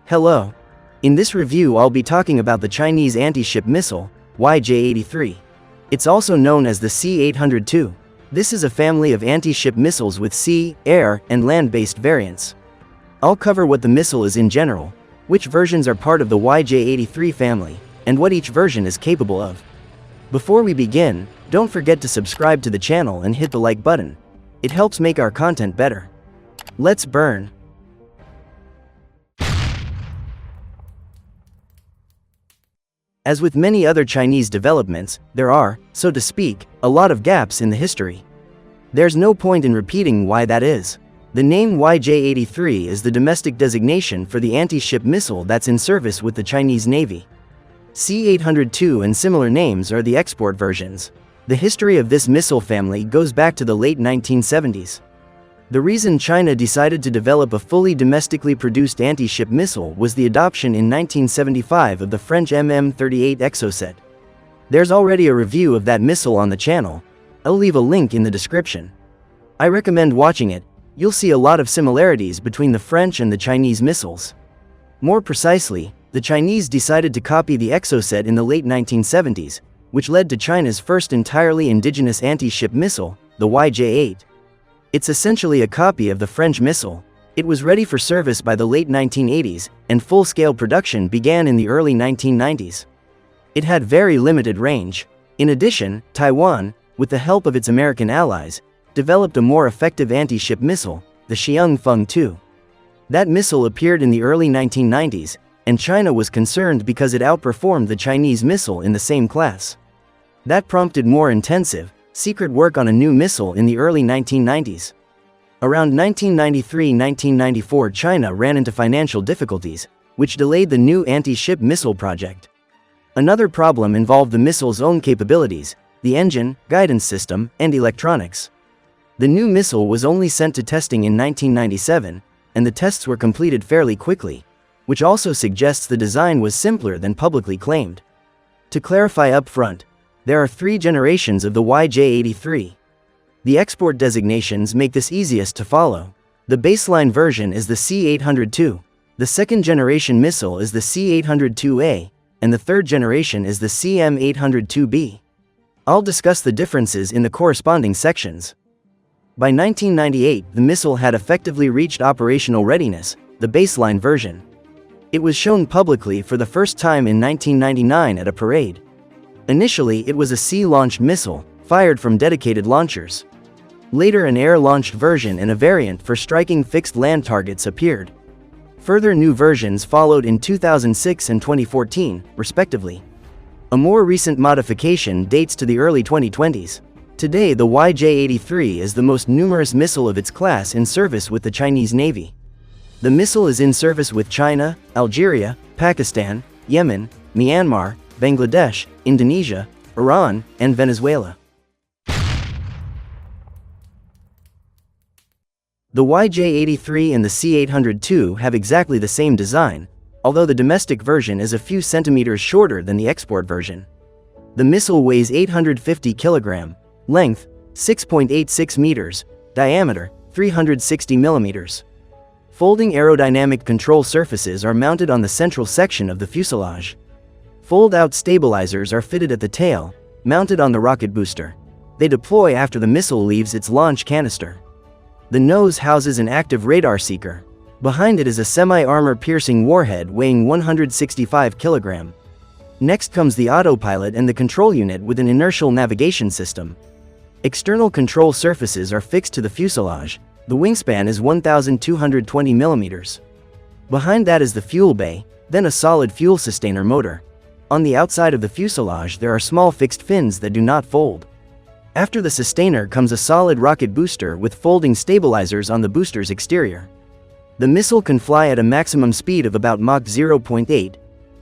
Hello. In this review I'll be talking about the Chinese anti-ship missile, YJ-83. It's also known as the C-802. This is a family of anti-ship missiles with sea, air, and land-based variants. I'll cover what the missile is in general, which versions are part of the YJ-83 family, and what each version is capable of. Before we begin, don't forget to subscribe to the channel and hit the like button. It helps make our content better. Let's burn. As with many other Chinese developments, there are, so to speak, a lot of gaps in the history. There's no point in repeating why that is. The name YJ-83 is the domestic designation for the anti-ship missile that's in service with the Chinese Navy. C-802 and similar names are the export versions. The history of this missile family goes back to the late 1970s. The reason China decided to develop a fully domestically produced anti-ship missile was the adoption in 1975 of the French MM-38 Exocet. There's already a review of that missile on the channel. I'll leave a link in the description. I recommend watching it. You'll see a lot of similarities between the French and the Chinese missiles. More precisely, the Chinese decided to copy the Exocet in the late 1970s, which led to China's first entirely indigenous anti-ship missile, the YJ-8. It's essentially a copy of the French missile. It was ready for service by the late 1980s, and full-scale production began in the early 1990s. It had very limited range. In addition, Taiwan, with the help of its American allies, developed a more effective anti-ship missile, the Xiangfeng 2. That missile appeared in the early 1990s, and China was concerned because it outperformed the Chinese missile in the same class. That prompted more intensive, secret work on a new missile in the early 1990s. Around 1993-1994 China ran into financial difficulties, which delayed the new anti-ship missile project. Another problem involved the missile's own capabilities, the engine, guidance system, and electronics. The new missile was only sent to testing in 1997, and the tests were completed fairly quickly, which also suggests the design was simpler than publicly claimed. To clarify up front, there are 3 generations of the YJ-83. The export designations make this easiest to follow. The baseline version is the C-802, the second generation missile is the C-802A, and the third generation is the CM-802B. I'll discuss the differences in the corresponding sections. By 1998, the missile had effectively reached operational readiness, the baseline version. It was shown publicly for the first time in 1999 at a parade. Initially, it was a sea-launched missile, fired from dedicated launchers. Later, an air-launched version and a variant for striking fixed land targets appeared. Further new versions followed in 2006 and 2014, respectively. A more recent modification dates to the early 2020s. Today, the YJ-83 is the most numerous missile of its class in service with the Chinese Navy. The missile is in service with China, Algeria, Pakistan, Yemen, Myanmar, Bangladesh, Indonesia, Iran, and Venezuela. The YJ-83 and the C-802 have exactly the same design, although the domestic version is a few centimeters shorter than the export version. The missile weighs 850 kg, length 6.86 meters, diameter 360 millimeters. Folding aerodynamic control surfaces are mounted on the central section of the fuselage. Fold-out stabilizers are fitted at the tail, mounted on the rocket booster. They deploy after the missile leaves its launch canister. The nose houses an active radar seeker. Behind it is a semi-armor-piercing warhead weighing 165 kg. Next comes the autopilot and the control unit with an inertial navigation system. External control surfaces are fixed to the fuselage. The wingspan is 1,220 millimeters. Behind that is the fuel bay, then a solid fuel sustainer motor. On the outside of the fuselage there are small fixed fins that do not fold. After the sustainer comes a solid rocket booster with folding stabilizers on the booster's exterior. The missile can fly at a maximum speed of about Mach 0.8,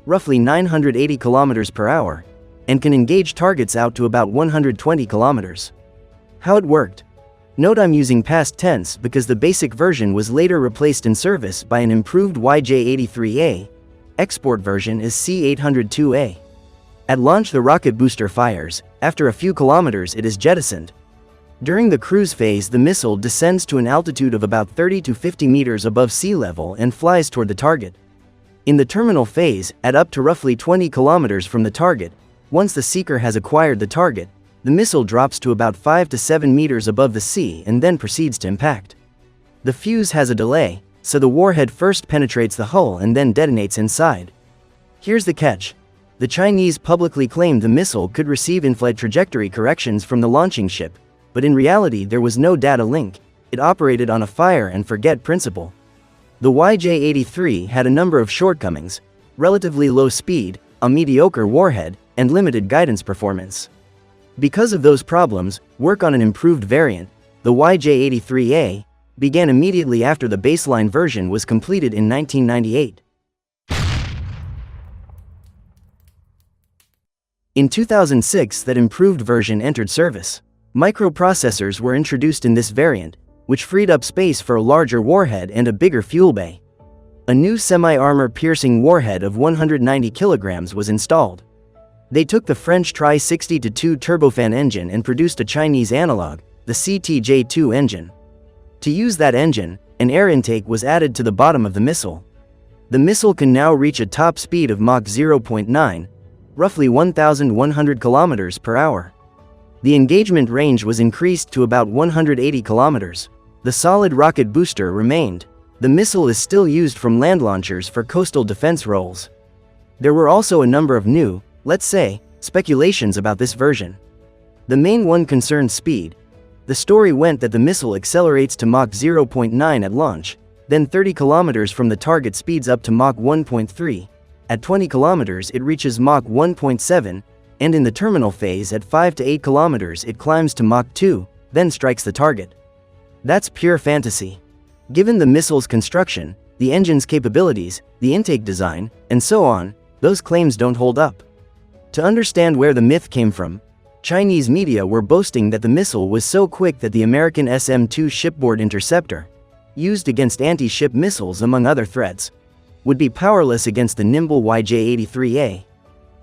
roughly 980 km per hour, and can engage targets out to about 120 km. How it worked? Note I'm using past tense because the basic version was later replaced in service by an improved YJ-83A. Export version is C-802A. At launch the rocket booster fires. After a few kilometers it is jettisoned. During the cruise phase the missile descends to an altitude of about 30 to 50 meters above sea level and flies toward the target. In the terminal phase, at up to roughly 20 kilometers from the target, once the seeker has acquired the target, the missile drops to about 5 to 7 meters above the sea and then proceeds to impact. The fuse has a delay, so the warhead first penetrates the hull and then detonates inside. Here's the catch. The Chinese publicly claimed the missile could receive in-flight trajectory corrections from the launching ship, but in reality there was no data link. It operated on a fire-and-forget principle. The YJ-83 had a number of shortcomings: relatively low speed, a mediocre warhead, and limited guidance performance. Because of those problems, work on an improved variant, the YJ-83A, began immediately after the baseline version was completed in 1998. In 2006, that improved version entered service. Microprocessors were introduced in this variant, which freed up space for a larger warhead and a bigger fuel bay. A new semi-armor-piercing warhead of 190 kilograms was installed. They took the French Tri-60-2 turbofan engine and produced a Chinese analog, the CTJ-2 engine. To use that engine, an air intake was added to the bottom of the missile. The missile can now reach a top speed of Mach 0.9, roughly 1,100 kilometers per hour. The engagement range was increased to about 180 kilometers. The solid rocket booster remained. The missile is still used from land launchers for coastal defense roles. There were also a number of new, let's say, speculations about this version. The main one concerned speed. The story went that the missile accelerates to Mach 0.9 at launch, then 30 kilometers from the target speeds up to Mach 1.3. At 20 kilometers it reaches Mach 1.7, and in the terminal phase at 5 to 8 kilometers it climbs to Mach 2, then strikes the target. That's pure fantasy. Given the missile's construction, the engine's capabilities, the intake design, and so on, those claims don't hold up. To understand where the myth came from, Chinese media were boasting that the missile was so quick that the American SM-2 shipboard interceptor, used against anti-ship missiles among other threats, would be powerless against the nimble YJ-83A.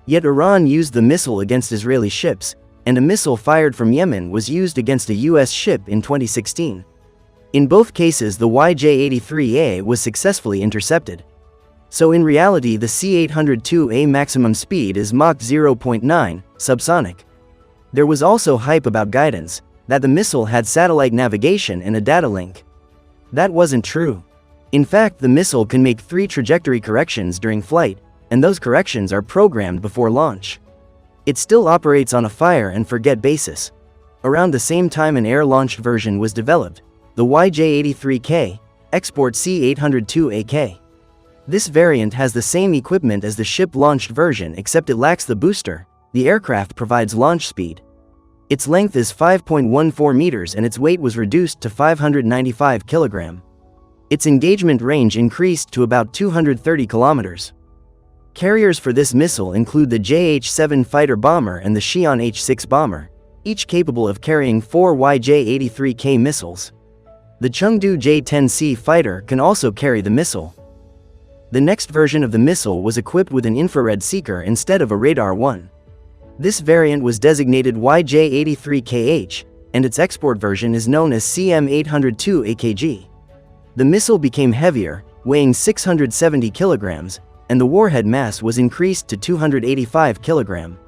Yet Iran used the missile against Israeli ships, and a missile fired from Yemen was used against a US ship in 2016. In both cases the YJ-83A was successfully intercepted. So in reality the C-802A maximum speed is Mach 0.9, subsonic. There was also hype about guidance, that the missile had satellite navigation and a data link. That wasn't true. In fact, the missile can make 3 trajectory corrections during flight, and those corrections are programmed before launch. It still operates on a fire-and-forget basis. Around the same time an air-launched version was developed, the YJ-83K, export C-802AK. This variant has the same equipment as the ship-launched version except it lacks the booster. The aircraft provides launch speed. Its length is 5.14 meters and its weight was reduced to 595 kilograms. Its engagement range increased to about 230 kilometers. Carriers for this missile include the JH-7 fighter bomber and the Xi'an H-6 bomber, each capable of carrying 4 YJ-83K missiles. The Chengdu J-10C fighter can also carry the missile. The next version of the missile was equipped with an infrared seeker instead of a radar one. This variant was designated YJ-83KH, and its export version is known as CM-802AKG. The missile became heavier, weighing 670 kilograms, and the warhead mass was increased to 285 kilograms.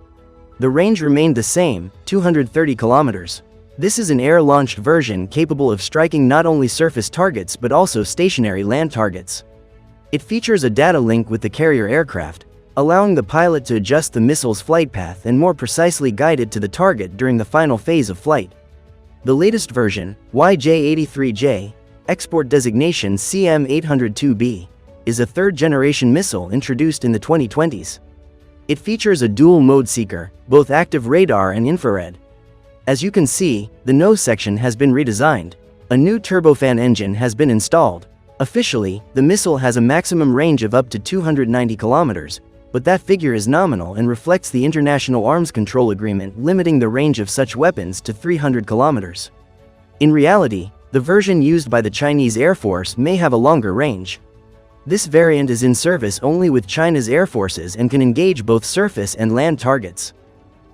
The range remained the same, 230 kilometers. This is an air-launched version capable of striking not only surface targets but also stationary land targets. It features a data link with the carrier aircraft, allowing the pilot to adjust the missile's flight path and more precisely guide it to the target during the final phase of flight. The latest version, YJ-83J, export designation CM-802B, is a third-generation missile introduced in the 2020s. It features a dual-mode seeker, both active radar and infrared. As you can see, the nose section has been redesigned. A new turbofan engine has been installed. Officially, the missile has a maximum range of up to 290 kilometers, but that figure is nominal and reflects the International Arms Control Agreement limiting the range of such weapons to 300 kilometers. In reality, the version used by the Chinese Air Force may have a longer range. This variant is in service only with China's air forces and can engage both surface and land targets.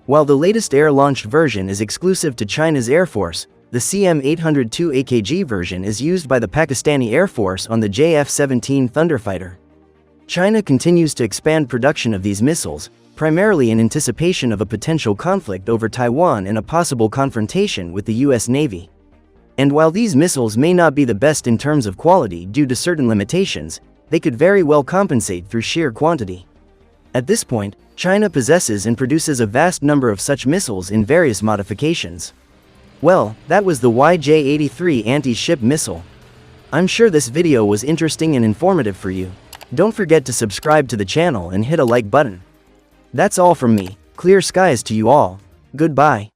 While the latest air-launched version is exclusive to China's Air Force, the CM-802AKG version is used by the Pakistani Air Force on the JF-17 Thunderfighter. China continues to expand production of these missiles, primarily in anticipation of a potential conflict over Taiwan and a possible confrontation with the US Navy. And while these missiles may not be the best in terms of quality due to certain limitations, they could very well compensate through sheer quantity. At this point, China possesses and produces a vast number of such missiles in various modifications. Well, that was the YJ-83 anti-ship missile. I'm sure this video was interesting and informative for you. Don't forget to subscribe to the channel and hit a like button. That's all from me. Clear skies to you all. Goodbye.